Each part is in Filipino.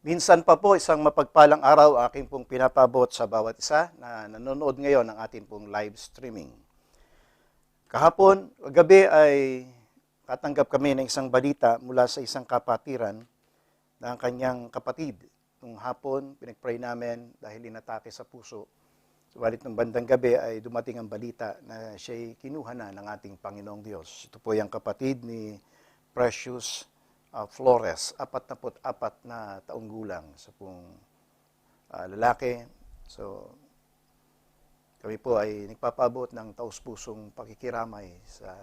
Minsan pa po, isang mapagpalang araw aking pong pinapabot sa bawat isa na nanonood ngayon ng ating pong live streaming. Kahapon, gabi ay tatanggap kami ng isang balita mula sa isang kapatiran ng kanyang kapatid. Nung hapon, pinag-pray namin dahil inatake sa puso. Subalit ng bandang gabi ay dumating ang balita na siya'y kinuha na ng ating Panginoong Diyos. Ito po yung kapatid ni Precious Flores, 44 na taong gulang sa pong lalaki. So, kami po ay nagpapabot ng taus-pusong pakikiramay sa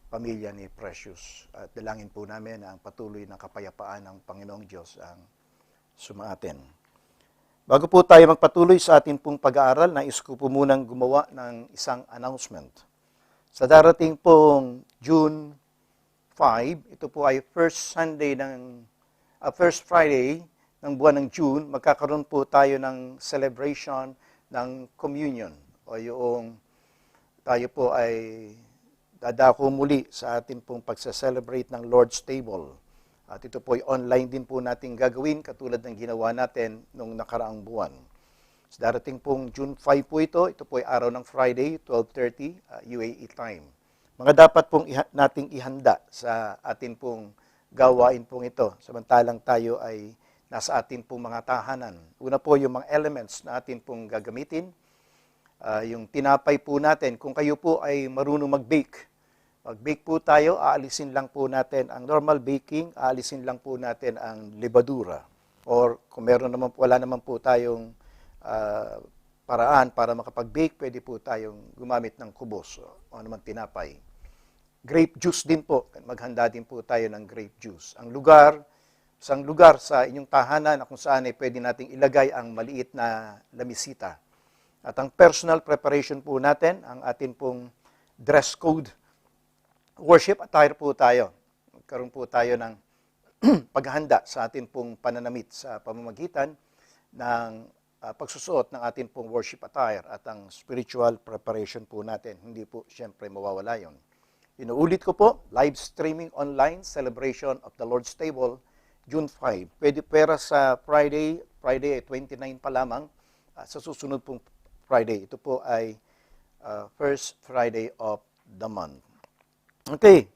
pamilya ni Precious. At dalangin po namin na ang patuloy na kapayapaan ng Panginoong Diyos ang sumaatin. Bago po tayo magpatuloy sa ating pong pag-aaral, nais ko po munang gumawa ng isang announcement. Sa darating pong June 5, ito po ay first Friday ng buwan ng June, magkakaroon po tayo ng celebration ng communion o yung tayo po ay dadako muli sa ating pong pagsa-celebrate ng Lord's Table. At ito po ay online din po natin gagawin katulad ng ginawa natin nung nakaraang buwan. Sa darating pong June 5 po ito po ay araw ng Friday, 12:30 UAE time. Mga dapat pong nating ihanda sa atin pong gawain pong ito, samantalang tayo ay nasa atin pong mga tahanan. Una po yung mga elements na atin pong gagamitin, yung tinapay po natin. Kung kayo po ay marunong mag-bake po tayo, aalisin lang po natin ang normal baking, aalisin lang po natin ang libadura. Or kung wala naman po tayong paraan para makapag-bake, pwede po tayong gumamit ng kubos o naman tinapay. Grape juice din po. Maghanda din po tayo ng grape juice. Isang lugar sa inyong tahanan na kung saan ay pwede nating ilagay ang maliit na lamisita. At ang personal preparation po natin, ang atin pong dress code, worship attire po tayo. Magkaroon po tayo ng paghahanda sa atin pong pananamit sa pamamagitan ng pagsusuot ng atin pong worship attire at ang spiritual preparation po natin. Hindi po siyempre mawawala yun. Inuulit ko po, live streaming online, celebration of the Lord's Table, June 5. Pwede pera sa Friday ay 29 pa lamang. Sa susunod pong Friday, ito po ay first Friday of the month. Okay,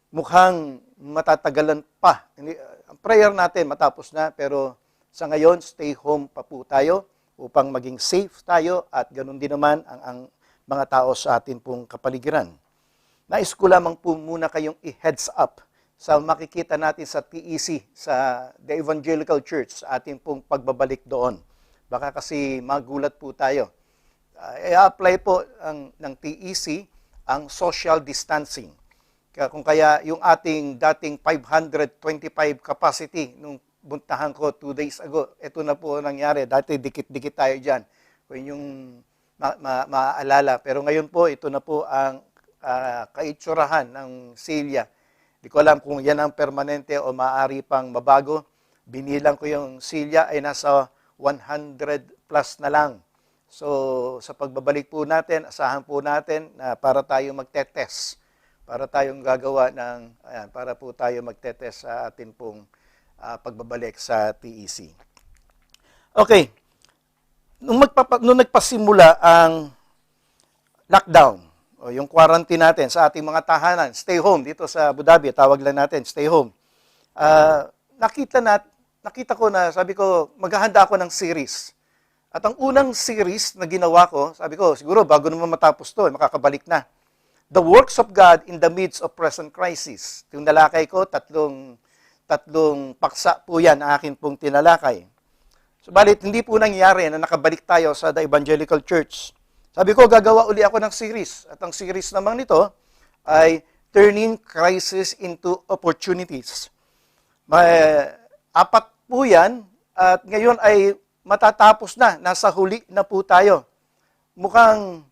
mukhang matatagalan pa. Ang prayer natin matapos na, pero sa ngayon, stay home pa po tayo upang maging safe tayo at ganun din naman ang mga tao sa atin pong kapaligiran. Nais ko lamang po muna kayong i-heads up sa makikita natin sa TEC, sa The Evangelical Church, sa ating pong pagbabalik doon. Baka kasi magulat po tayo. I-apply po ng TEC ang social distancing. Kaya yung ating dating 525 capacity nung buntahan ko 2 days ago, ito na po nangyari. Dati dikit-dikit tayo dyan. Kung yung maaalala. Pero ngayon po, ito na po ang kaitsurahan ng silya. Di ko alam kung yan ang permanente o maaari pang mabago. Binilang ko yung silya ay nasa 100 plus na lang. So, sa pagbabalik po natin, asahan po natin na para tayo magtetest. Para tayong gagawa para po tayo magtetest sa atin pong pagbabalik sa TEC. Okay. Nung nagpasimula ang lockdown, o yung quarantine natin sa ating mga tahanan, stay home, dito sa Abu Dhabi, tawag lang natin, stay home. Nakita ko na, sabi ko, maghahanda ako ng series. At ang unang series na ginawa ko, sabi ko, siguro bago naman matapos to, makakabalik na. The Works of God in the Midst of Present Crisis. Yung nalakay ko, tatlong paksa po yan na akin pong tinalakay. Subalit, hindi po nangyari na nakabalik tayo sa The Evangelical Church. Sabi ko, gagawa uli ako ng series. At ang series naman nito ay Turning Crisis into Opportunities. May 4 po yan at ngayon ay matatapos na. Nasa huli na po tayo. Mukhang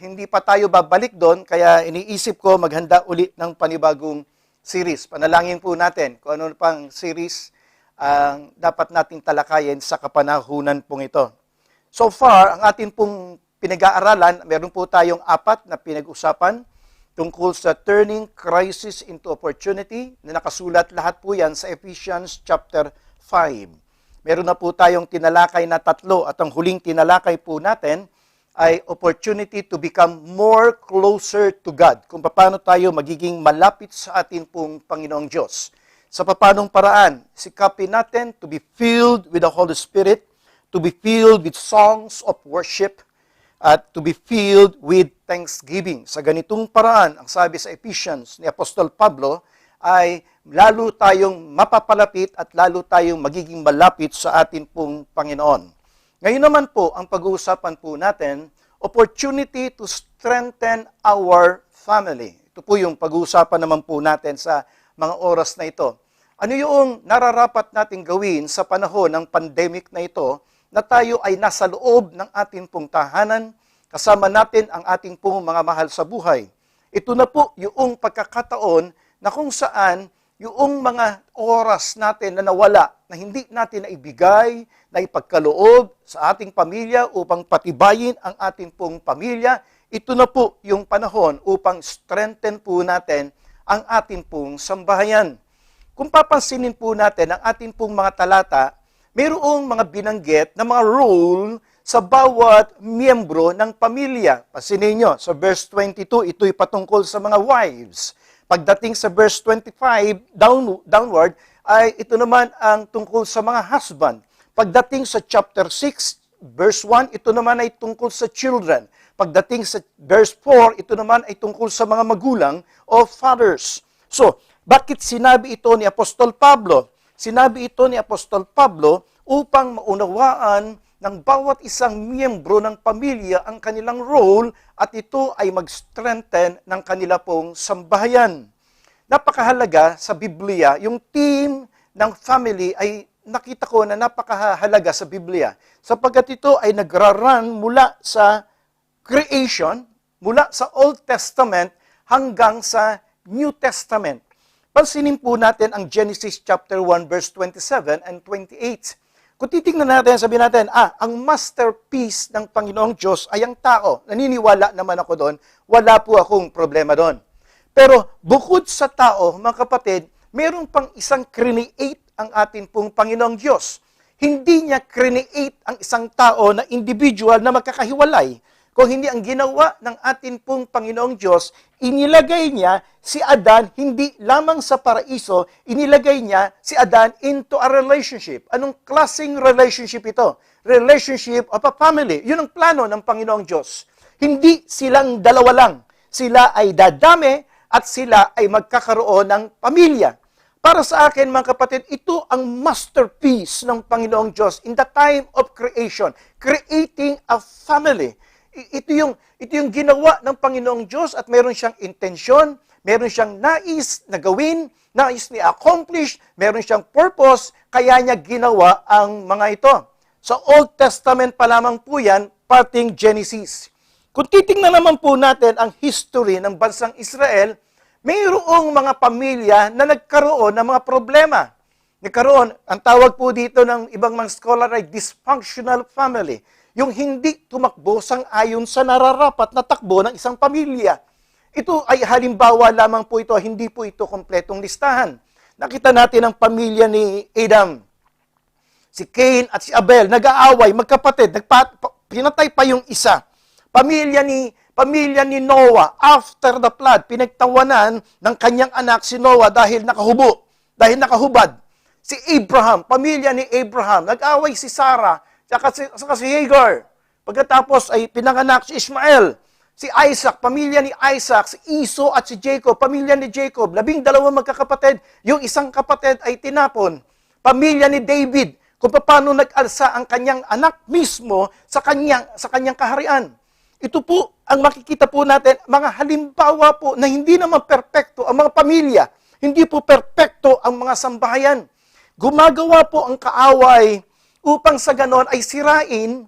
hindi pa tayo babalik doon, kaya iniisip ko maghanda uli ng panibagong series. Panalangin po natin kung ano pang series ang dapat nating talakayin sa kapanahunan pong ito. So far, ang atin pong pinag-aaralan, meron po tayong 4 na pinag-usapan tungkol sa turning crisis into opportunity na nakasulat lahat po yan sa Ephesians chapter 5. Meron na po tayong tinalakay na 3 at ang huling tinalakay po natin ay opportunity to become more closer to God. Kung paano tayo magiging malapit sa atin pong Panginoong Diyos. Sa papanong paraan, sikapin natin to be filled with the Holy Spirit, to be filled with songs of worship, at to be filled with thanksgiving. Sa ganitong paraan, ang sabi sa Ephesians ni Apostol Pablo ay lalo tayong mapapalapit at lalo tayong magiging malapit sa atin pong Panginoon. Ngayon naman po, ang pag-uusapan po natin, opportunity to strengthen our family. Ito po yung pag-uusapan naman po natin sa mga oras na ito. Ano yung nararapat nating gawin sa panahon ng pandemic na ito na tayo ay nasa loob ng ating pong tahanan, kasama natin ang ating pong mga mahal sa buhay. Ito na po yung pagkakataon na kung saan yung mga oras natin na nawala, na hindi natin naibigay, na ipagkaloob sa ating pamilya upang patibayin ang ating pong pamilya, ito na po yung panahon upang strengthen po natin ang ating pong sambahayan. Kung papansinin po natin ang ating pong mga talata, mayroong mga binanggit na mga role sa bawat miyembro ng pamilya. Pansinin nyo, sa verse 22, ito'y patungkol sa mga wives. Pagdating sa verse 25, downward, ay ito naman ang tungkol sa mga husband. Pagdating sa chapter 6, verse 1, ito naman ay tungkol sa children. Pagdating sa verse 4, ito naman ay tungkol sa mga magulang o fathers. So, bakit sinabi ito ni Apostol Pablo? Sinabi ito ni Apostol Pablo upang maunawaan ng bawat isang miyembro ng pamilya ang kanilang role at ito ay mag-strengthen ng kanila pong sambahayan. Napakahalaga sa Biblia, yung theme ng family ay nakita ko na napakahalaga sa Biblia sapagkat ito ay nagrarun mula sa creation, mula sa Old Testament hanggang sa New Testament. Pansinin po natin ang Genesis chapter 1 verse 27 and 28. Kung titingnan natin, sabihin natin, ang masterpiece ng Panginoong Diyos ay ang tao. Naniniwala naman ako doon, wala po akong problema doon. Pero bukod sa tao, mga kapatid, meron pang isang create ang atin pong Panginoong Diyos. Hindi niya create ang isang tao na individual na magkakahiwalay. Kung hindi ang ginawa ng atin pong Panginoong Diyos, inilagay niya si Adan hindi lamang sa paraiso, inilagay niya si Adan into a relationship. Anong klaseng relationship ito? Relationship of a family. Yun ang plano ng Panginoong Diyos. Hindi silang dalawa lang. Sila ay dadami at sila ay magkakaroon ng pamilya. Para sa akin, mga kapatid, ito ang masterpiece ng Panginoong Diyos in the time of creation. Creating a family. Ito yung ginawa ng Panginoong Diyos at meron siyang intensyon, meron siyang nais na gawin, nais na accomplish, meron siyang purpose, kaya niya ginawa ang mga ito. Sa Old Testament pa lamang po yan, parting Genesis. Kung titingnan naman po natin ang history ng bansang Israel, mayroong mga pamilya na nagkaroon ng mga problema. Nagkaroon, ang tawag po dito ng ibang mga scholar ay dysfunctional family. Yung hindi tumakbo sang-ayon sa nararapat na takbo ng isang pamilya. Ito ay halimbawa lamang po ito, hindi po ito kompletong listahan. Nakita natin ang pamilya ni Adam. Si Cain at si Abel, nag-aaway, magkapatid, pinatay pa yung isa. Pamilya ni Noah, after the flood, pinagtawanan ng kanyang anak si Noah dahil nakahubad. Si Abraham, pamilya ni Abraham, nag-aaway si Sarah, saka si Hagar. Pagkatapos ay pinanganak si Ishmael. Si Isaac, pamilya ni Isaac. Si Esau at si Jacob, pamilya ni Jacob. 12 magkakapatid. Yung isang kapatid ay tinapon. Pamilya ni David, kung paano nag-alsa ang kanyang anak mismo sa kanyang kaharian. Ito po ang makikita po natin, mga halimbawa po na hindi naman perpekto ang mga pamilya. Hindi po perpekto ang mga sambahayan. Gumagawa po ang kaaway upang sa ganon ay sirain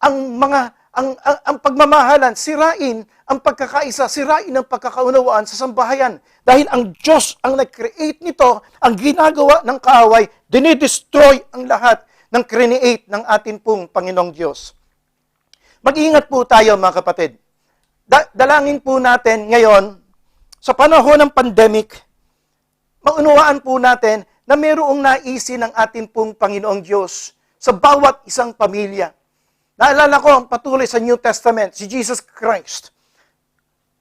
ang pagmamahalan, sirain ang pagkakaisa, sirain ang pagkakaunawaan sa sambahayan. Dahil ang Diyos ang nag-create nito, ang ginagawa ng kaaway, dinidestroy ang lahat ng create ng atin pong Panginoong Diyos. Mag-iingat po tayo mga kapatid. Dalangin po natin ngayon, sa panahon ng pandemic, maunawaan po natin na mayroong naisin ng ating pong Panginoong Diyos sa bawat isang pamilya. Naalala ko ang patuloy sa New Testament, si Jesus Christ.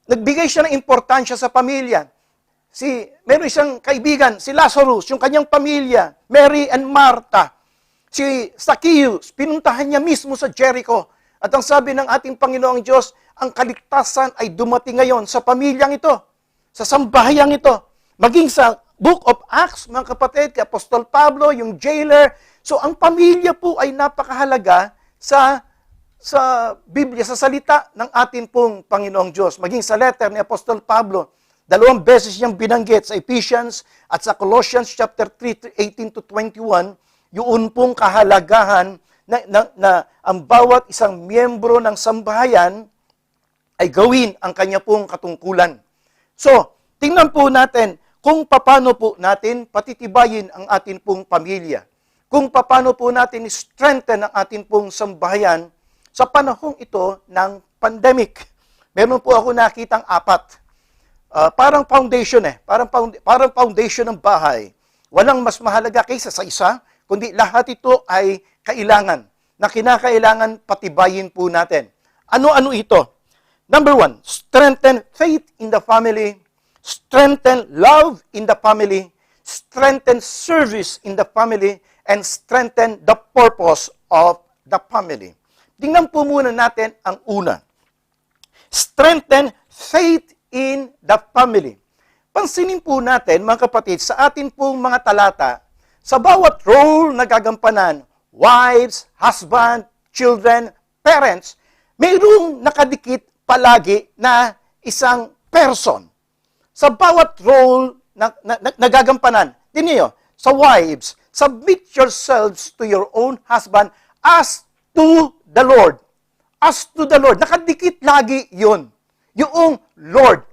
Nagbigay siya ng importansya sa pamilya. Meron siyang kaibigan, si Lazarus, yung kanyang pamilya, Mary and Martha. Si Zacchaeus, pinuntahan niya mismo sa Jericho. At ang sabi ng ating Panginoong Diyos, ang kaligtasan ay dumating ngayon sa pamilyang ito, sa sambahayang ito. Maging sa Book of Acts, mga kapatid, kay Apostol Pablo, yung jailer. So ang pamilya po ay napakahalaga sa Biblia, sa salita ng ating pong Panginoong Diyos. Maging sa letter ni Apostol Pablo, 2 beses niyang binanggit sa Ephesians at sa Colossians chapter 3, 18 to 21, yun pong kahalagahan na ang bawat isang miyembro ng sambahayan ay gawin ang kanya pong katungkulan. So, tingnan po natin kung paano po natin patitibayin ang ating pong pamilya. Kung paano po natin strengthen ang ating pong sambahayan sa panahong ito ng pandemic. Meron po ako nakitang 4. Parang foundation parang foundation ng bahay. Walang mas mahalaga kaysa sa isa, kundi lahat ito ay kailangan, na kinakailangan patibayin po natin. Ano-ano ito? Number 1, strengthen faith in the family, strengthen love in the family, strengthen service in the family, and strengthen the purpose of the family. Tingnan po muna natin ang una. Strengthen faith in the family. Pansinin po natin, mga kapatid, sa atin pong mga talata, sa bawat role na gagampanan, wives, husband, children, parents, mayroong nakadikit palagi na isang person. Sa bawat role na gagampanan, tingnan nyo, sa wives, submit yourselves to your own husband as to the Lord. As to the Lord. Nakadikit lagi yun. Yung Lord,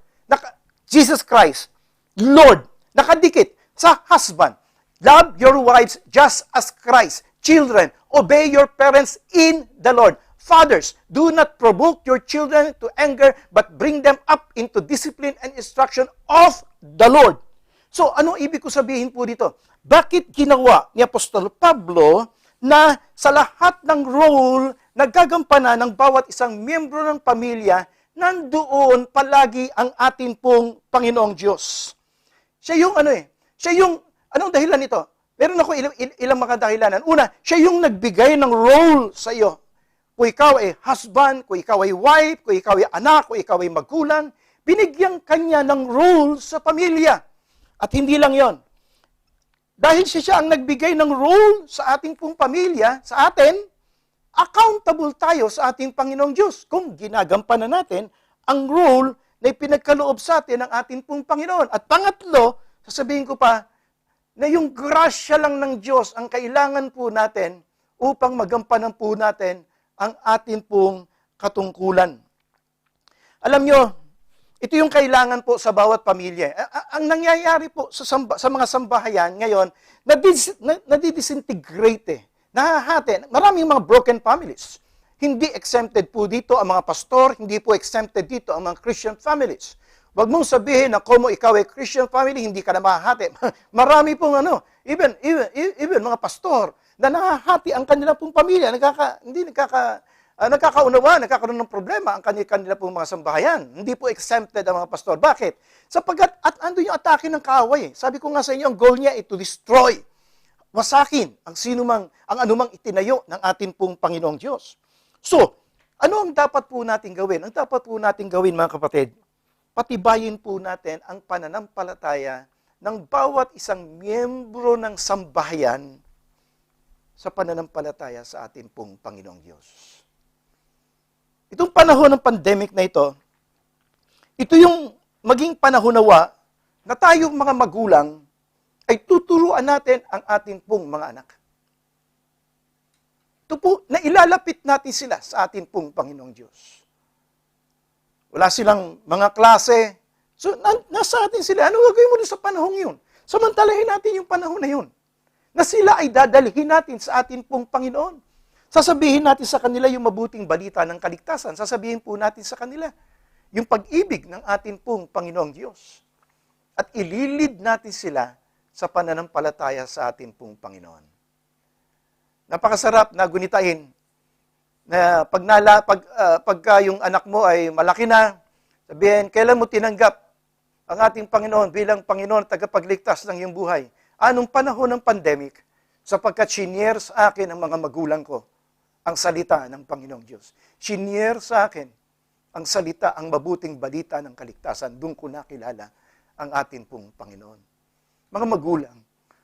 Jesus Christ, Lord, nakadikit sa husband. Love your wives just as Christ. Children, obey your parents in the Lord. Fathers, do not provoke your children to anger, but bring them up into discipline and instruction of the Lord. So, ano ibig ko sabihin po dito? Bakit ginawa ni Apostol Pablo na sa lahat ng role na gagampanan ng bawat isang miyembro ng pamilya, nandoon palagi ang atin pong Panginoong Diyos. Siya yung anong dahilan nito? Meron ako ilang mga dahilanan. Una, siya yung nagbigay ng role sa iyo. Kung ikaw ay husband, kung ikaw ay wife, kung ikaw ay anak, kung ikaw ay magulang, binigyan kanya ng role sa pamilya. At hindi lang yon. Dahil siya ang nagbigay ng role sa ating pong pamilya, sa atin, accountable tayo sa ating Panginoong Diyos kung ginagampanan natin ang role na ipinagkaloob sa atin ng ating pong Panginoon. At pangatlo, sasabihin ko pa, na yung grasya lang ng Diyos ang kailangan po natin upang magampanan po natin ang ating pong katungkulan. Alam nyo, ito yung kailangan po sa bawat pamilya. Ang nangyayari po sa mga sambahayan ngayon, nadidisintegrate nahahati. Maraming mga broken families. Hindi exempted po dito ang mga pastor, hindi po exempted dito ang mga Christian families. Huwag mong sabihin na kung ikaw ay Christian family, hindi ka na mahahati. Marami pong even mga pastor na nahahati ang kanila pong pamilya, nagkakaroon ng problema ang kanila pong mga sambahayan. Hindi po exempted ang mga pastor. Bakit? Sapagkat ando yung atake ng kaaway. Sabi ko nga sa inyo, ang goal niya ay to destroy, wasakin ang anumang itinayo ng atin pong Panginoong Diyos. So, ano ang dapat po natin gawin? Ang dapat po natin gawin, mga kapatid, patibayin po natin ang pananampalataya ng bawat isang miyembro ng sambahayan sa pananampalataya sa ating pong Panginoong Diyos. Itong panahon ng pandemic na ito yung maging panahon nawa na tayong mga magulang ay tuturuan natin ang ating pong mga anak. Ito po, na ilalapit natin sila sa ating pong Panginoong Diyos. Wala silang mga klase. So, nasa atin sila. Ano gagawin mo sa panahong yun? Samantalahin natin yung panahon na yun. Na sila ay dadalhin natin sa atin pong Panginoon. Sasabihin natin sa kanila yung mabuting balita ng kaligtasan. Sasabihin po natin sa kanila yung pag-ibig ng atin pong Panginoong Diyos. At ililid natin sila sa pananampalataya sa atin pong Panginoon. Napakasarap na gunitain na pagka yung anak mo ay malaki na, sabihin, kailan mo tinanggap ang ating Panginoon bilang Panginoon tagapagligtas ng iyong buhay? Anong panahon ng pandemic? Sapagkat sinier sa akin ang mga magulang ko ang salita ng Panginoong Diyos. Sinier sa akin ang salita, ang mabuting balita ng kaligtasan. Doon ko nakilala ang atin pong Panginoon. Mga magulang,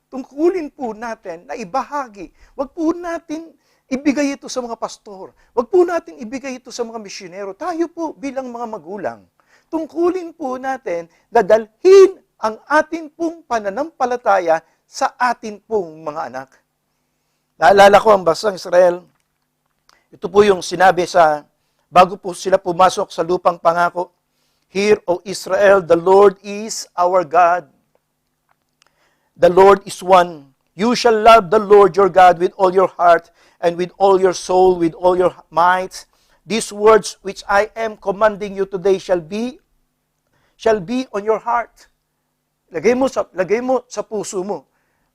tungkulin po natin na ibahagi. Huwag po natin ibigay ito sa mga pastor. Huwag po natin ibigay ito sa mga misyonero. Tayo po bilang mga magulang, tungkulin po natin na dalhin ang atin pong pananampalataya sa atin pong mga anak. Naalala ko ang bansang Israel. Ito po yung sinabi bago po sila pumasok sa lupang pangako. Hear, O Israel, the Lord is our God. The Lord is one. You shall love the Lord your God with all your heart and with all your soul, with all your might. These words which I am commanding you today shall be on your heart. Lagay mo sa puso mo.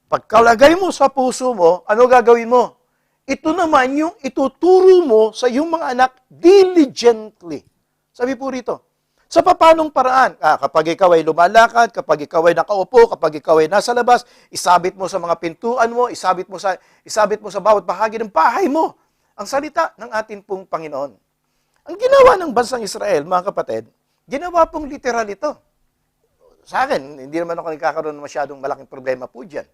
Pagkalagay mo sa puso mo, ano gagawin mo? Ito naman yung ituturo mo sa iyong mga anak diligently. Sabi po rito, sa papanong paraan, kapag ikaw ay lumalakad, kapag ikaw ay nakaupo, kapag ikaw ay nasa labas, isabit mo sa mga pintuan mo, isabit mo sa bawat bahagi ng bahay mo ang salita ng atin pong Panginoon. Ang ginawa ng bansang Israel, mga kapatid, ginawa pong literal ito. Sa akin, hindi naman ako nagkakaroon ng masyadong malaking problema po dyan.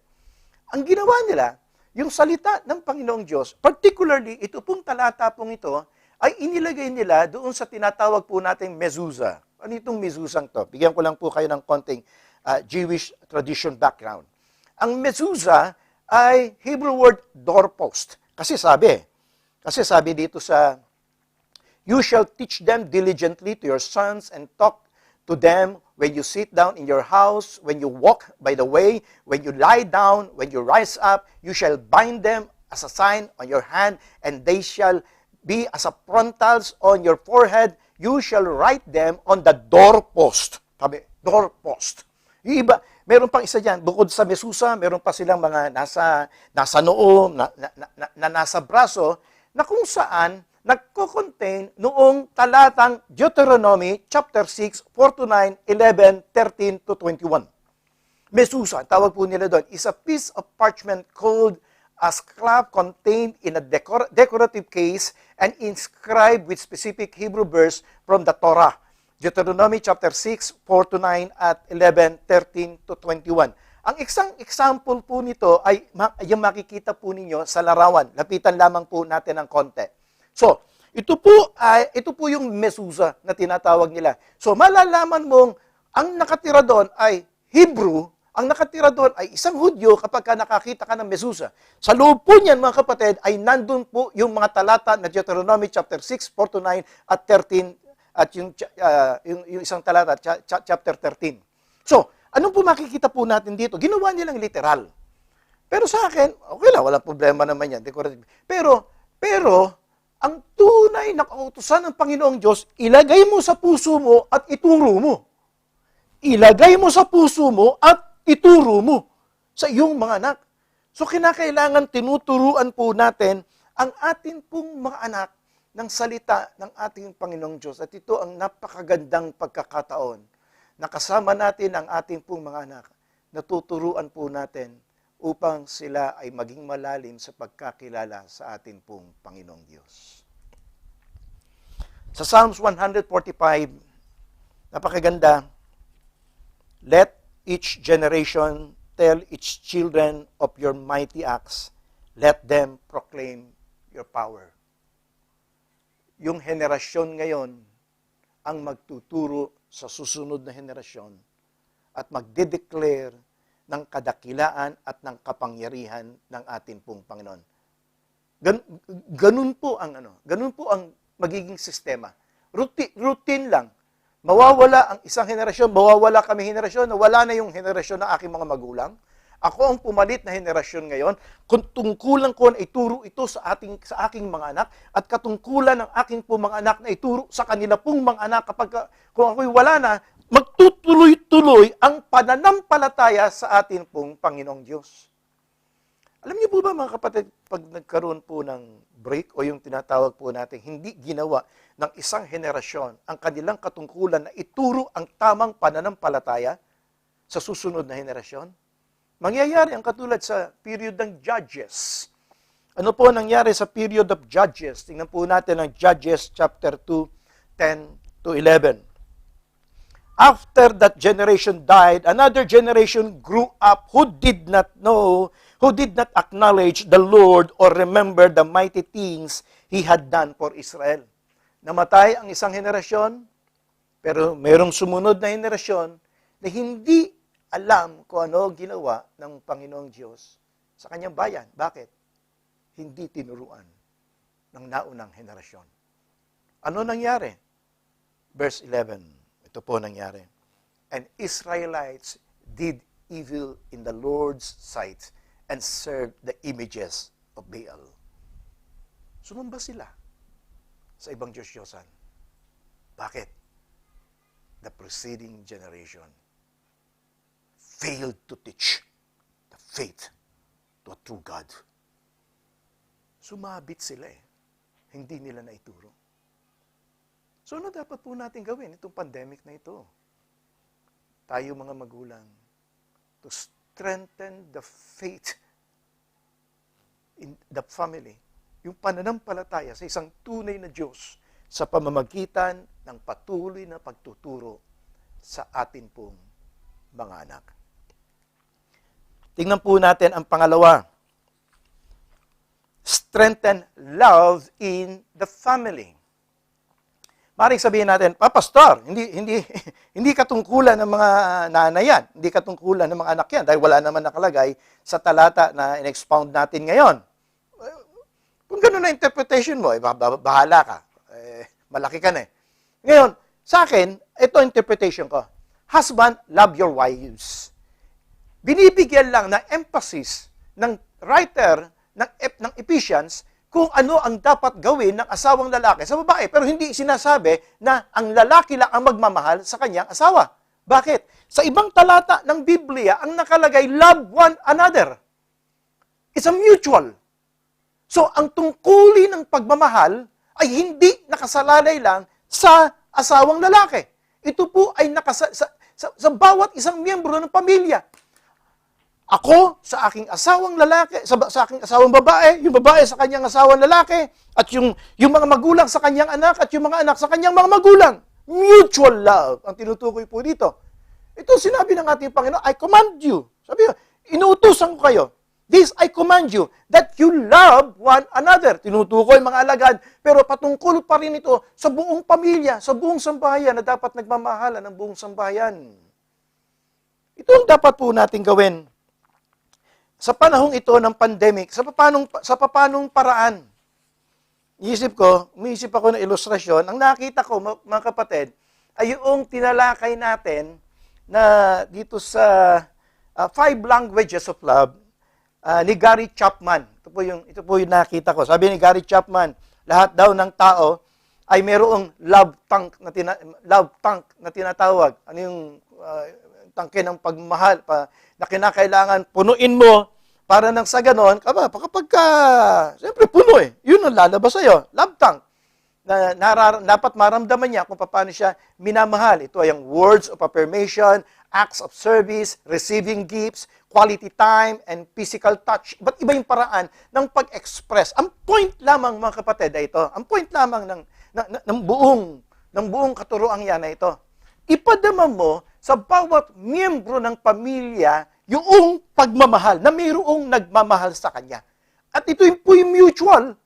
Ang ginawa nila, yung salita ng Panginoong Diyos, particularly ito pong talata pong ito, ay inilagay nila doon sa tinatawag po nating mezuzah. Ano itong mezuzah to? Bigyan ko lang po kayo ng konting Jewish tradition background. Ang mezuzah ay Hebrew word doorpost. Kasi sabi dito sa, you shall teach them diligently to your sons and talk to them when you sit down in your house, when you walk by the way, when you lie down, when you rise up, you shall bind them as a sign on your hand, and they shall be as a frontals on your forehead. You shall write them on the doorpost. Sabi, doorpost. Yung iba, meron pang isa dyan, bukod sa mesusa, meron pa silang mga nasa noo, nasa braso, na kung saan nagko-contain noong talatang Deuteronomy chapter 6, 4 to 9, 11, 13 to 21. Mesusa, tawag po nila doon, is a piece of parchment called a cloth contained in a decorative case and inscribed with specific Hebrew verse from the Torah. Deuteronomy chapter 6, 4 to 9 at 11, 13 to 21. Ang isang example po nito ay yung makikita po ninyo sa larawan. Lapitan lamang po natin ng konti. So, ito po yung mezuzah na tinatawag nila. So, malalaman mong ang nakatira doon ay Hebrew, ang nakatira doon ay isang Hudyo kapag nakakita ka ng mezuzah. Sa loob po niyan, mga kapatid, ay nandun po yung mga talata na Deuteronomy chapter 6, 4 to 9 at 13 at yung isang talata, chapter 13. So, anong po makikita po natin dito? Ginawa nilang literal. Pero sa akin, okay lang, walang problema naman yan. Decorative. Pero, ang tunay na kautusan ng Panginoong Diyos, ilagay mo sa puso mo at ituro mo. Ilagay mo sa puso mo at ituro mo sa iyong mga anak. So, kinakailangan tinuturuan po natin ang atin pong mga anak ng salita ng ating Panginoong Diyos. At ito ang napakagandang pagkakataon. Nakasama natin ang ating pong mga anak. Natuturuan po natin upang sila ay maging malalim sa pagkakilala sa ating pong Panginoong Diyos. Sa Psalms 145, napakaganda, let each generation tell its children of your mighty acts. Let them proclaim your power. Yung henerasyon ngayon ang magtuturo sa susunod na henerasyon at magde-declare ng kadakilaan at ng kapangyarihan ng ating pong Panginoon. Ganun po ang magiging sistema. Routine lang. Mawawala ang isang henerasyon, mawawala kami henerasyon, nawala na yung henerasyon ng aking mga magulang. Ako ang pumalit na henerasyon ngayon. Kung tungkulan ko na ituro ito sa aking mga anak at katungkulan ng aking pong mga anak na ituro sa kanila pong mga anak kapag kung ako'y wala na, magtutuloy-tuloy ang pananampalataya sa atin pong Panginoong Diyos. Alam niyo po ba mga kapatid, pag nagkaroon po ng break o yung tinatawag po natin, hindi ginawa ng isang henerasyon ang kanilang katungkulan na ituro ang tamang pananampalataya sa susunod na henerasyon, mangyayari ang katulad sa period ng Judges. Ano po nangyari sa period of Judges? Tingnan po natin ang Judges chapter 2, 10 to 11. After that generation died, another generation grew up who did not know, who did not acknowledge the Lord or remember the mighty things He had done for Israel. Namatay ang isang henerasyon, pero mayroong sumunod na henerasyon na hindi alam kung ano ginawa ng Panginoong Diyos sa kanyang bayan. Bakit? Hindi tinuruan ng naunang henerasyon. Ano nangyari? Verse 11. Ito po nangyari. And Israelites did evil in the Lord's sight and served the images of Baal. Sumamba sila sa ibang Diyos-Diyosan. Bakit? The preceding generation failed to teach the faith to a true God. Sumabit sila Hindi nila naituro. So ano dapat po natin gawin itong pandemic na ito? Tayo mga magulang, to strengthen the faith in the family, yung pananampalataya sa isang tunay na Diyos sa pamamagitan ng patuloy na pagtuturo sa atin pong mga anak. Tingnan po natin ang pangalawa. Strengthen love in the family. Maring sabihin natin, Pastor, hindi katungkulan ng mga nanay yan, hindi katungkulan ng mga anak yan, dahil wala naman nakalagay sa talata na in-expound natin ngayon. Kung gano'n na interpretation mo, bahala ka. Malaki ka na Ngayon, sa akin, ito interpretation ko. Husband, love your wives. Binibigyan lang ng emphasis ng writer ng Ephesians kung ano ang dapat gawin ng asawang lalaki sa babae. Pero hindi sinasabi na ang lalaki lang ang magmamahal sa kanyang asawa. Bakit? Sa ibang talata ng Biblia, ang nakalagay, love one another. It's a mutual. So, ang tungkulin ng pagmamahal ay hindi nakasalalay lang sa asawang lalaki. Ito po ay sa bawat isang miyembro ng pamilya. Ako sa aking asawang lalaki, sa aking asawang babae, yung babae sa kanyang asawang lalaki, at yung mga magulang sa kanyang anak, at yung mga anak sa kanyang mga magulang. Mutual love ang tinutukoy po dito. Ito sinabi ng ating Panginoon, I command you. Sabi niyo, inuutosan ko kayo. This I command you, that you love one another. Tinutukoy mga alagad, pero patungkol pa rin ito sa buong pamilya, sa buong sambahayan na dapat nagmamahalan ng buong sambahayan. Ito ang dapat po natin gawin. Sa panahong ito ng pandemic, sa papanong paraan, umiisip ako ng ilustrasyon, ang nakita ko, mga kapatid, ay yung tinalakay natin na dito sa 5 Languages of Love ni Gary Chapman. Ito po yung nakita ko. Sabi ni Gary Chapman, lahat daw ng tao ay mayroong love tank na tinatawag. Ano yung tangke ng pagmamahal na kinakailangan punuin mo para nang sa ganon, kapag siyempre puno yun ang lalabas sa'yo, love tank. Dapat maramdaman niya kung paano siya minamahal. Ito ay ang words of affirmation, acts of service, receiving gifts, quality time, and physical touch. Iba't iba yung paraan ng pag-express. Ang point lamang, mga kapatid, ay ito. Ang point lamang ng buong katuroang yan na ito. Ipadama mo sa bawat miyembro ng pamilya yung pagmamahal na mayroong nagmamahal sa kanya. At ito po yung mutual.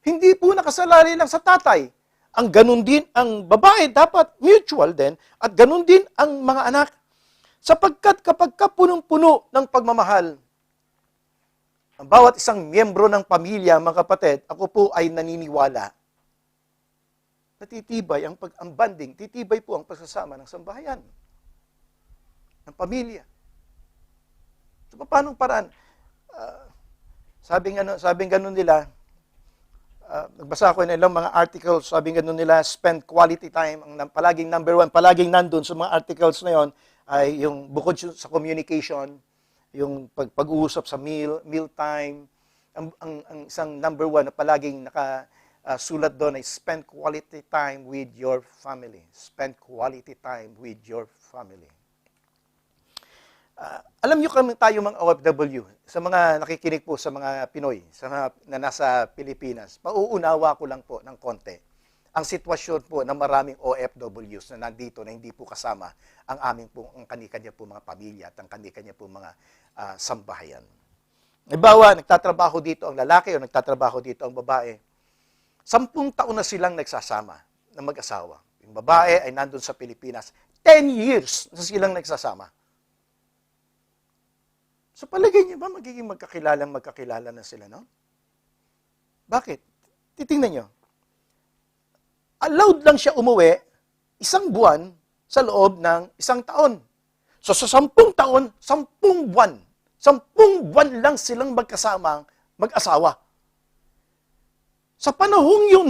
Hindi po nakasalalay lang sa tatay. Ang ganun din, ang babae dapat mutual din, at ganun din ang mga anak. Sapagkat kapag punong-puno ng pagmamahal, ang bawat isang miyembro ng pamilya, mga kapatid, ako po ay naniniwala. Natitibay ang bonding, titibay po ang pagsasama ng sambahayan, ng pamilya. So, paanong paraan? Sabing ganun nila, nagbasa ako ng ilang mga articles, sabi nga nila, spend quality time, ang palaging number one, palaging nandun sa mga articles na yon ay yung bukod sa communication, yung pag-uusap sa meal time, ang isang number one na palaging sulat doon ay spend quality time with your family. Spend quality time with your family. Alam niyo kami tayo mga OFW, sa mga nakikinig po sa mga Pinoy, na nasa Pilipinas, pauunawa ko lang po ng konti ang sitwasyon po ng maraming OFWs na nandito na hindi po kasama ang aming po, ang kanya-kanya po mga pamilya at ang kanya-kanya po mga sambahayan. Halimbawa, nagtatrabaho dito ang lalaki o nagtatrabaho dito ang babae. 10 taon na silang nagsasama ng mag-asawa. Yung babae ay nandun sa Pilipinas. 10 years na silang nagsasama. So palagay niyo ba magiging magkakilala na sila, no? Bakit? Titingnan niyo. Allowed lang siya umuwi 1 buwan sa loob ng 1 taon. So sa 10 taon, 10 buwan. 10 buwan lang silang magkasamang mag-asawa. Sa panahong yun,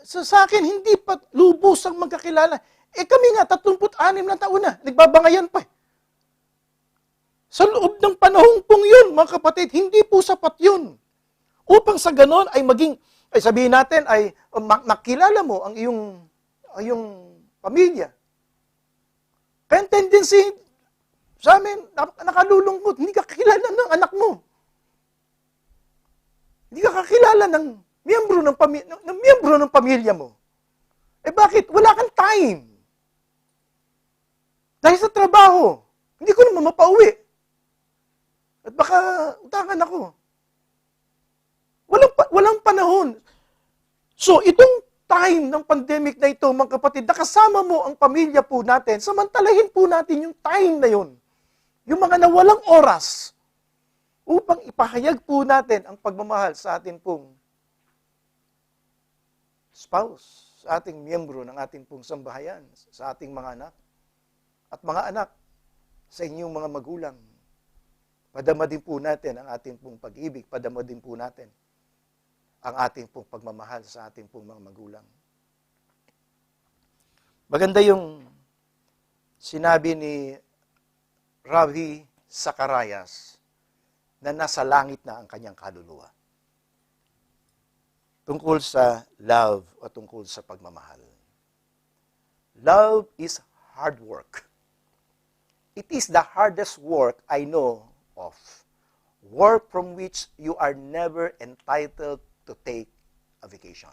sa akin, hindi pa lubos ang magkakilala. Kami nga, 36 na taon na, nagbabangayan pa. Sa loob ng panahong pong yun, mga kapatid, hindi po sapat yun. Upang sa ganon ay sabihin natin, ay makilala mo ang iyong pamilya. Kaya tendency sa amin, nakalulungkot, hindi ka kakilala ng anak mo. Hindi ka kakilala ng miyembro ng pamilya mo. Bakit? Wala kang time. Dahil sa trabaho, hindi ko naman mapauwi. At baka utangan ako. Walang panahon. So, itong time ng pandemic na ito, mga kapatid, nakasama mo ang pamilya po natin, samantalahin po natin yung time na yun. Yung mga nawalang oras upang ipahayag po natin ang pagmamahal sa atin pong spouse, sa ating miyembro ng ating pong sambahayan, sa ating mga anak, at mga anak, sa inyong mga magulang. Padama din po natin ang ating pong pag-ibig, padama din po natin ang ating pong pagmamahal sa ating pong mga magulang. Maganda yung sinabi ni Ravi Zacharias na nasa langit na ang kanyang kaluluwa. Tungkol sa love o tungkol sa pagmamahal. Love is hard work. It is the hardest work I know of. Work from which you are never entitled to take a vacation.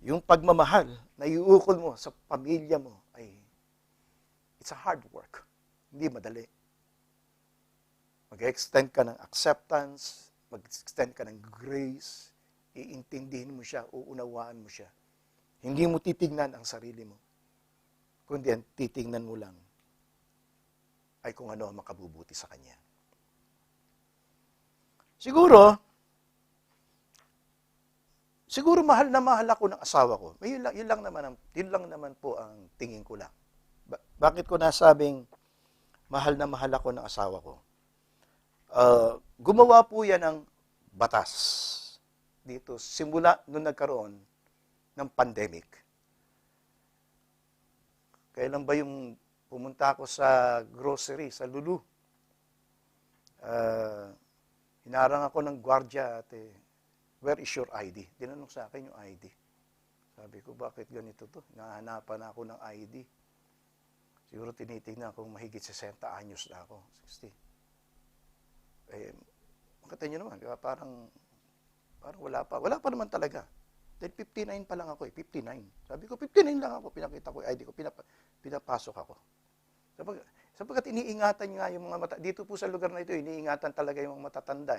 Yung pagmamahal na iuukol mo sa pamilya mo ay it's a hard work. Hindi madali. Mag-extend ka ng acceptance, mag-extend ka ng grace, iintindihin mo siya, uunawaan mo siya. Hindi mo titignan ang sarili mo, kundi ang titignan mo lang ay kung ano ang makabubuti sa kanya. Siguro mahal na mahal ako ng asawa ko. Yun lang naman po ang tingin ko lang. Bakit ko nasabing mahal na mahal ako ng asawa ko? Gumawa po yan ng batas dito simula nung nagkaroon ng pandemic. Kailan ba yung pumunta ako sa grocery, sa Lulu? Hinarang ako ng gwardiya, where is your ID? Tinanong sa akin yung ID. Sabi ko, bakit ganito to? Nahanapan ako ng ID. Siguro tinitingnan kung mahigit 60 anyos na ako. 60. Makita nyo naman, diba? Parang wala pa. Wala pa naman talaga. Dahil 59 pa lang ako 59. Sabi ko, 59 lang ako. Pinakita ko yung ID ko. Pinapasok ako. Sapagkat iniingatan nga yung mga dito po sa lugar na ito, iniingatan talaga yung mga matatanda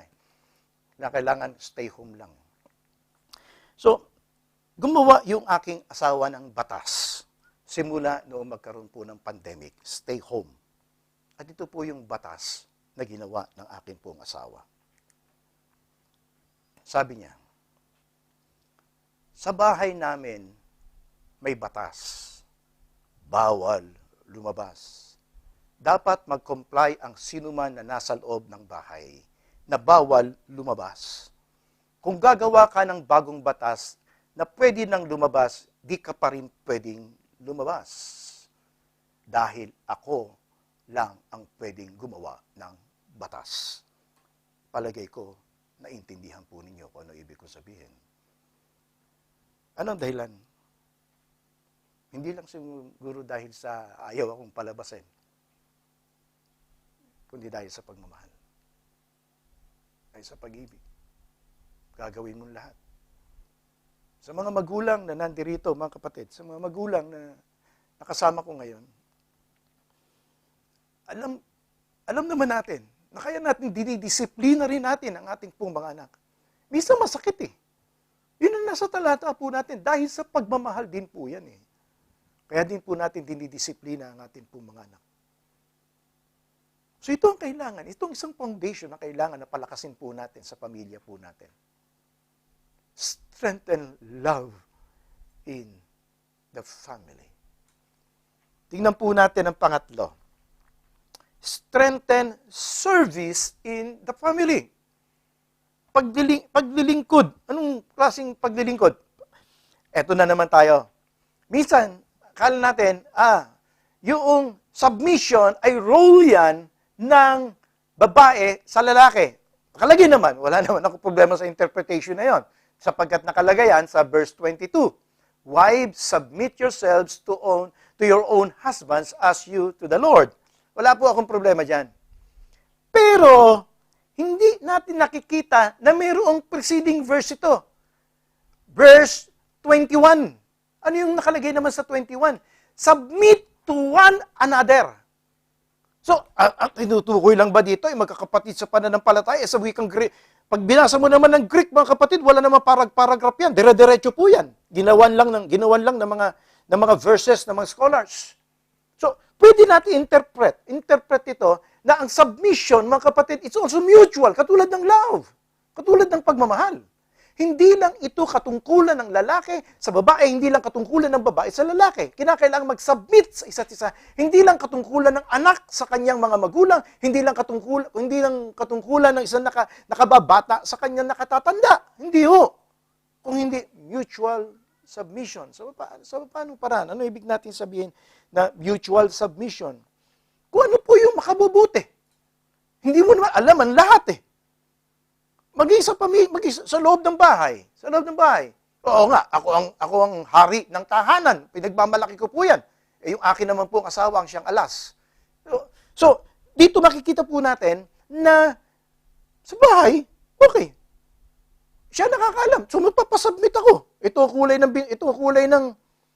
na kailangan stay home lang. So, gumawa yung aking asawa ng batas simula noong magkaroon po ng pandemic, stay home. At ito po yung batas na ginawa ng aking pong asawa. Sabi niya, sa bahay namin may batas. Bawal lumabas. Dapat mag-comply ang sinuman na nasa loob ng bahay na bawal lumabas. kung gagawa ka ng bagong batas na pwede nang lumabas, di ka pa rin pwedeng lumabas. Dahil ako lang ang pwedeng gumawa ng batas. Palagay ko, naintindihan po ninyo kung ano ibig ko sabihin. Anong dahilan? Hindi lang siguro dahil sa ayaw akong palabasin, kundi dahil sa pagmamahal. Dahil sa pag-ibig. Gagawin mo lahat. Sa mga magulang na nandirito, mga kapatid, sa mga magulang na nakasama ko ngayon, alam naman natin na kaya natin dinidisiplina rin natin ang ating pong mga anak. Minsan masakit eh. Yun ang nasa talata po natin dahil sa pagmamahal din po yan eh. Kaya din po natin dinidisiplina ang ating pong mga anak. So ito ang kailangan. Itong isang foundation na kailangan na palakasin po natin sa pamilya po natin. Strengthen love in the family. Tingnan po natin ang pangatlo. Strengthen service in the family. Paglilingkod. Anong klaseng paglilingkod? Eto na naman tayo. Minsan, akala natin, yung submission ay role yan ng babae sa lalaki. Nakalagay naman, wala naman ako problema sa interpretation na yon. Sapagkat nakalagay yan sa verse 22. Wives, submit yourselves to your own husbands as you to the Lord. Wala po akong problema dyan. Pero, hindi natin nakikita na mayroong preceding verse ito. Verse 21. Ano yung nakalagay naman sa 21? Submit to one another. So, tinutukoy lang ba dito, magkakapatid sa pananampalataya, sa wikang Greek? Pag binasa mo naman ng Greek, mga kapatid, wala naman paragraph yan. Dire-diretso po yan. Ginawan lang ng mga verses ng mga scholars. So, pwede natin interpret ito na ang submission, mga kapatid, it's also mutual, katulad ng love, katulad ng pagmamahal. Hindi lang ito katungkulan ng lalaki sa babae, hindi lang katungkulan ng babae sa lalaki. Kinakailangan mag-submit sa isa't isa. Hindi lang katungkulan ng anak sa kanyang mga magulang, hindi lang katungkulan ng isang nakababata sa kanyang nakatatanda. Hindi ho. Kung hindi, mutual submission. So, paano paraan? Ano ibig natin sabihin na mutual submission? Kung ano po yung makabubuti. Hindi mo naman alam ang lahat eh. Maging sa loob ng bahay. Sa loob ng bahay. Oo nga, ako ang hari ng tahanan. Pinagmamalaki ko po yan. Yung akin naman po ang asawa ang siyang alas. So, dito makikita po natin na sa bahay, okay. Siya nakakaalam. So, magpapasubmit ako. Ito ang kulay ng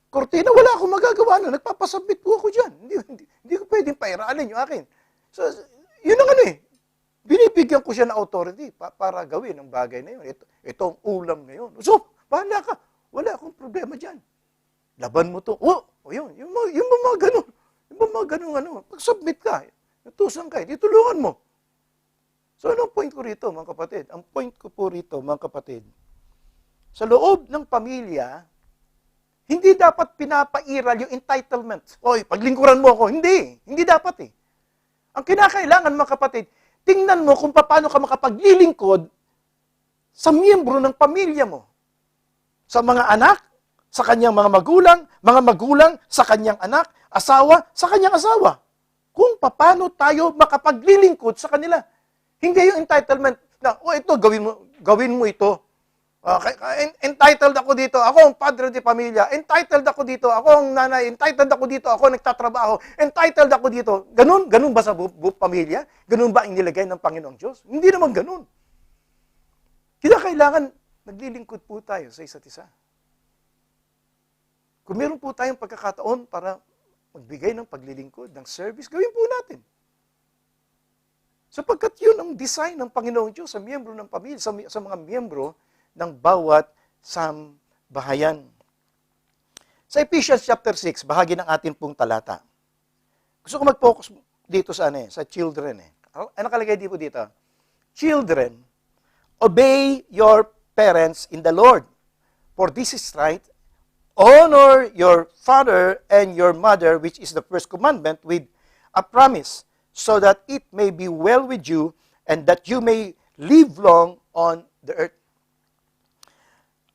kortina. Wala akong magagawa na. Nagpapasubmit po ako dyan. Hindi ko pwedeng pairalin yung akin. So, yun ang binibigyan ko siya ng authority para gawin ang bagay na yun. Ito ang ulam ngayon. So, bahala ka. Wala akong problema dyan. Laban mo to. Yun. Yung mga ganun. Yung mga ganun. Pag-submit ka. Natusan ka. Ditulungan mo. So, anong point ko rito, mga kapatid? Ang point ko po rito, mga kapatid, sa loob ng pamilya, hindi dapat pinapairal yung entitlement. Oy, paglingkuran mo ako. Hindi. Hindi dapat eh. Ang kinakailangan, mga kapatid, tingnan mo kung paano ka makapaglilingkod sa miyembro ng pamilya mo. Sa mga anak, sa kanyang mga magulang sa kanyang anak, asawa, sa kanyang asawa. Kung paano tayo makapaglilingkod sa kanila. Hindi yung entitlement na, ito, gawin mo ito. Entitled ako dito, ako ang padre de pamilya. Entitled ako dito, ako ang nanay. Entitled ako dito, ako nagtatrabaho. Entitled ako dito. Ganun ba sa pamilya? Ganun ba ang nilagay ng Panginoong Diyos? Hindi naman ganun. Kailangan naglilingkod po tayo sa isa't isa. Kung meron po tayong pagkakataon para magbigay ng paglilingkod, ng service, gawin po natin. Sapagkat yun ang design ng Panginoong Diyos sa miyembro ng pamilya, sa mga miyembro ng bawat sambahayan. Sa Ephesians chapter 6, bahagi ng atin pong talata. Gusto ko mag-focus dito sa children eh. Ano nakalagay dito? Children, obey your parents in the Lord, for this is right. Honor your father and your mother, which is the first commandment, with a promise, so that it may be well with you and that you may live long on the earth.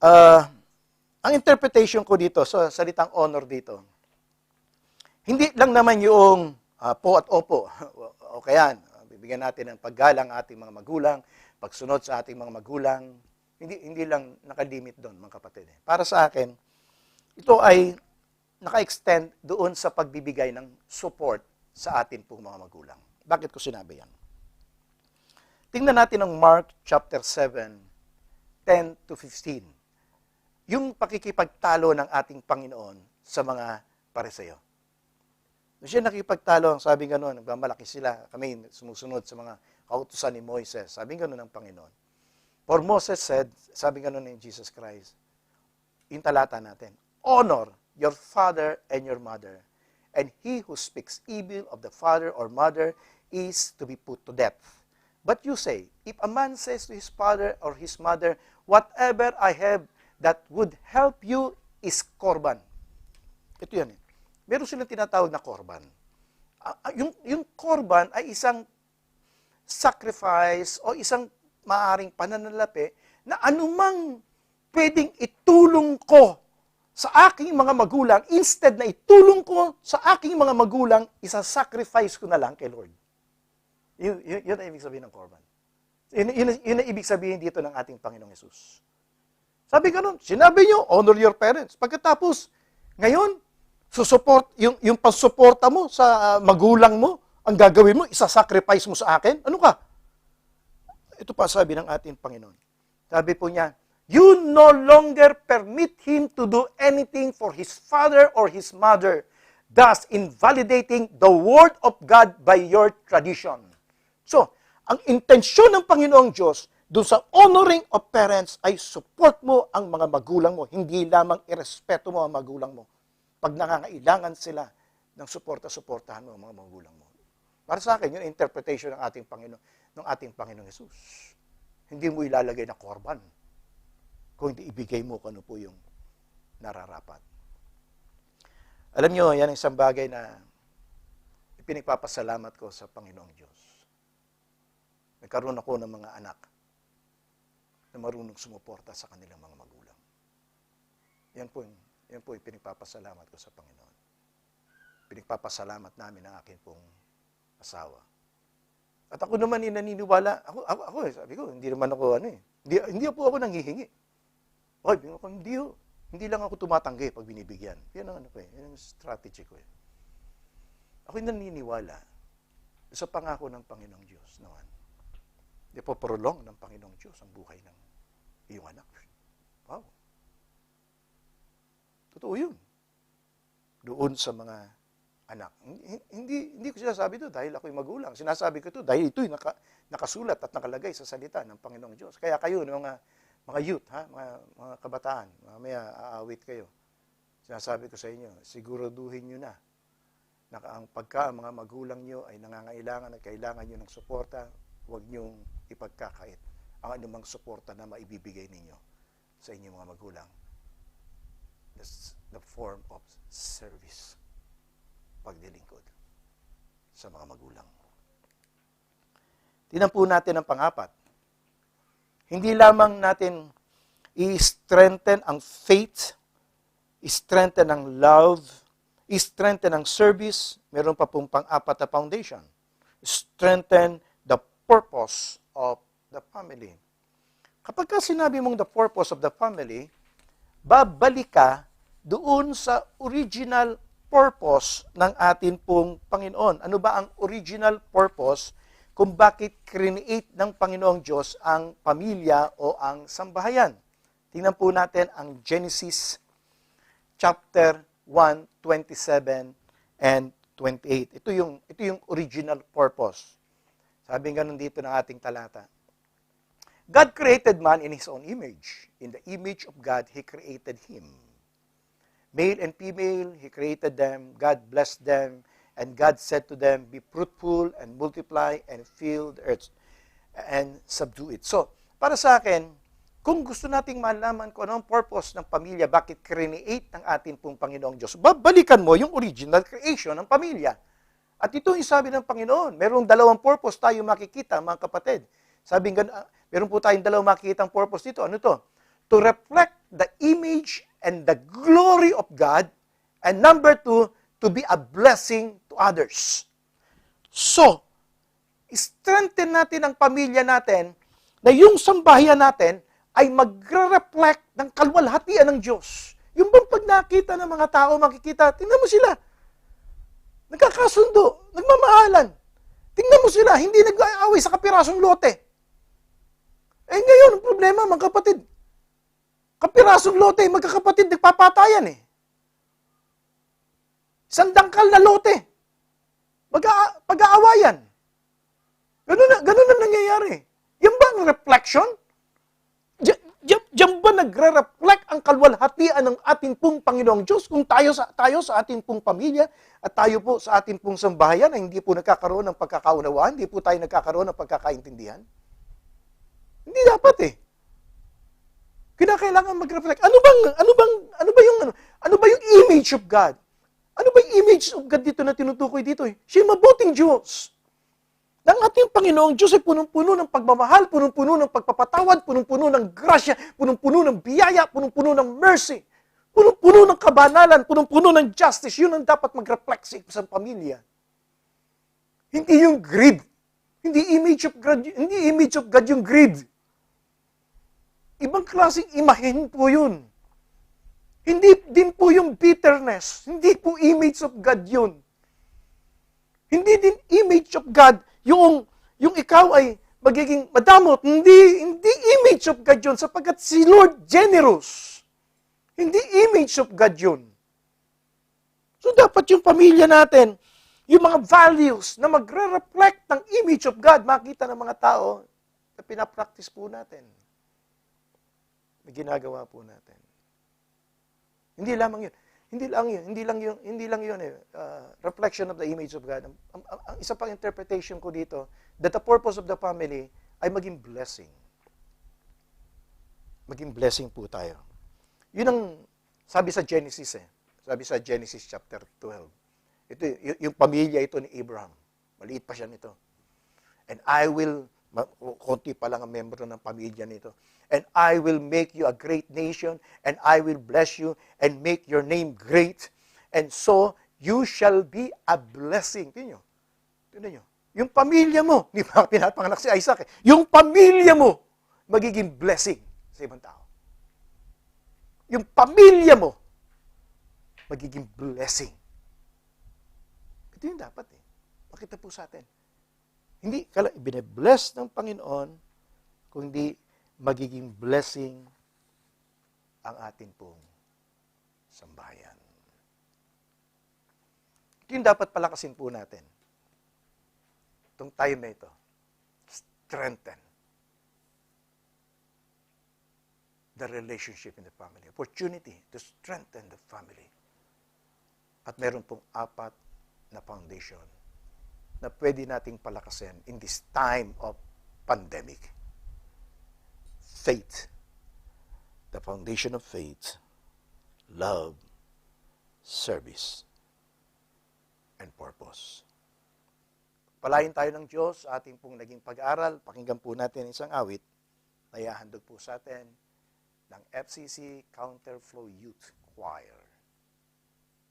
ang interpretation ko dito, sa salitang honor dito, hindi lang naman yung po at opo. O kaya, bibigyan natin ng paggalang ating mga magulang, pagsunod sa ating mga magulang. Hindi lang nakalimit doon, mga kapatid. Para sa akin, ito ay naka-extend doon sa pagbibigay ng support sa atin pong mga magulang. Bakit ko sinabi yan? Tingnan natin ang Mark chapter 7, 10 to 15. Yung pakikipagtalo ng ating Panginoon sa mga Pariseo. Nung siya nakipagtalo, sabi gano'n, nagmamalaki sila, kami sumusunod sa mga kautusan ni Moises. Sabi gano'n ng Panginoon. For Moses said, sabi gano'n ni Jesus Christ, yung talata natin, honor your father and your mother, and he who speaks evil of the father or mother is to be put to death. But you say, if a man says to his father or his mother, whatever I have that would help you is korban. Ito yan. Meron silang tinatawag na korban. Yung korban ay isang sacrifice o isang maaring pananalapi na anumang pwedeng itulong ko sa aking mga magulang, instead na itulong ko sa aking mga magulang, isa-sacrifice ko na lang kay Lord. Yun ang ibig sabihin ng korban. Yun ang ibig sabihin dito ng ating Panginoong Hesus. Sabi ganun, sinabi nyo, honor your parents. Pagkatapos, ngayon, yung pagsuporta mo sa magulang mo, ang gagawin mo, isa-sacrifice mo sa akin? Ano ka? Ito pa sabi ng ating Panginoon. Sabi po niya, you no longer permit him to do anything for his father or his mother, thus invalidating the word of God by your tradition. So, ang intensyon ng Panginoong Diyos doon sa honoring of parents ay support mo ang mga magulang mo, hindi lamang irespeto mo ang magulang mo. Pag nangangailangan sila ng suporta-suportahan mo ang mga magulang mo. Para sa akin, yun ang interpretation ng ating Panginoong Hesus. Hindi mo ilalagay na korban, kung hindi ibigay mo kung ano po yung nararapat. Alam nyo, yan ang isang bagay na ipinagpapasalamat ko sa Panginoong Diyos. Nagkaroon ako ng mga anak na marunong sumuporta sa kanilang mga magulang. Yan po yung pinagpapasalamat ko sa Panginoon. Pinagpapasalamat namin ang akin pong asawa. At ako naman naniniwala, ako sabi ko, hindi naman ako hindi po ako nanghihingi. Hindi lang ako tumatanggi pag binibigyan. Yan ang yan ang strategy ko. Ako'y naniniwala sa pangako ng Panginoong Diyos naman. Di po prolong ng Panginoong Diyos ang buhay ng iyong anak. Wow. Totoo yun. Doon sa mga anak. Hindi ko sinasabi ito dahil ako'y magulang. Sinasabi ko ito dahil ito'y nakasulat at nakalagay sa salita ng Panginoong Diyos. Kaya kayo, mga youth, mga kabataan, mamaya aawit kayo. Sinasabi ko sa inyo, siguraduhin nyo na ang mga magulang nyo ay nangangailangan at kailangan nyo ng suporta, huwag nyong ipagkakait ang anumang suporta na maibibigay ninyo sa inyong mga magulang. The form of service. Pagdilingkod sa mga magulang. Tingnan po natin ang pang-apat. Hindi lamang natin i-strengthen ang faith, i-strengthen ang love, i-strengthen ang service, meron pa pong pang-apat na foundation. Strengthen the purpose of the family. Kapag ka sinabi mong the purpose of the family, babalik ka doon sa original purpose ng atin pong Panginoon. Ano ba ang original purpose kung bakit create ng Panginoong Diyos ang pamilya o ang sambahayan? Tingnan po natin ang Genesis chapter 1, 27 and 28. Ito yung original purpose. Sabi nga nun dito ng ating talata. God created man in His own image. In the image of God, He created him. Male and female, He created them. God blessed them. And God said to them, be fruitful and multiply and fill the earth and subdue it. So, para sa akin, kung gusto nating malaman kung ano ang purpose ng pamilya, bakit create ng atin pong Panginoong Diyos, babalikan mo yung original creation ng pamilya. At ito yung sabi ng Panginoon. Merong dalawang purpose tayo makikita, mga kapatid. Meron po tayong dalawang makikita ang purpose dito. Ano to? To reflect the image and the glory of God. And number two, to be a blessing to others. So, strengthen natin ang pamilya natin na yung sambahayan natin ay magre-reflect ng kalwalhatian ng Diyos. Yung bang pag nakita ng mga tao, makikita, tingnan mo sila. Nagkakasundo, nagmamahalan. Tingnan mo sila, hindi nag-aaway sa kapirasong lote. Eh ngayon, ang problema, mga kapatid, kapirasong lote, magkakapatid, nagpapatayan eh. Sandangkal na lote. Pag-aawayan. Ganun na nangyayari. Yan ba ang reflection? Diyan ba nagre-reflect ang kalwalhatian ng ating pong Panginoong Diyos kung tayo sa ating pong pamilya at tayo po sa ating pong sambahayan ay hindi po nagkakaroon ng pagkakaunawaan, hindi po tayo nagkakaroon ng pagkakaintindihan? Hindi dapat eh. Kinakailangan mag-reflect. Ano ba yung image of God? Ano ba yung image of God dito na tinutukoy dito eh? Siya mabuting Diyos. Ang ating Panginoong Diyos ay punong-puno ng pagmamahal, punong-puno ng pagpapatawad, punong-puno ng grasya, punong-puno ng biyaya, punong-puno ng mercy, punong-puno ng kabanalan, punong-puno ng justice. Yun ang dapat mag-reflect sa isang pamilya. Hindi yung greed. Hindi image of God yung greed. Ibang klaseng imahen po yun. Hindi din po yung bitterness. Hindi po image of God yun. Hindi din image of God yung ikaw ay magiging madamot. Hindi image of God yun sapagkat si Lord generous. Hindi image of God yun. So dapat yung pamilya natin, yung mga values na magre-reflect ng image of God, makita ng mga tao na pinapractice po natin. Na ginagawa po natin. Hindi lamang yun. Hindi lang yun reflection of the image of God. Ang isa pang interpretation ko dito, that the purpose of the family ay maging blessing. Maging blessing po tayo. Yun ang sabi sa Genesis eh. Sabi sa Genesis chapter 12. Ito, yung pamilya ito ni Abraham. Maliit pa siya nito. And I will, konti pa lang ang membro ng pamilya nito. And I will make you a great nation, and I will bless you, and make your name great, and so you shall be a blessing. Tingnan nyo. Yung pamilya mo, hindi pa pinapanganak si Isaac, yung pamilya mo, magiging blessing sa ibang tao. Yung pamilya mo, magiging blessing. Ito yung dapat eh. Makita po sa atin. Hindi bine-bless ng Panginoon, kundi magiging blessing ang atin pong sambahayan. Ito yung dapat palakasin po natin. Itong time na ito. Strengthen the relationship in the family. Opportunity to strengthen the family. At meron pong 4 na foundation na pwede nating palakasin in this time of pandemic. Faith, the foundation of faith, love, service, and purpose. Palayin tayo ng Diyos sa ating pong naging pag-aaral. Pakinggan po natin isang awit na ihahandog po sa atin ng FCC Counterflow Youth Choir.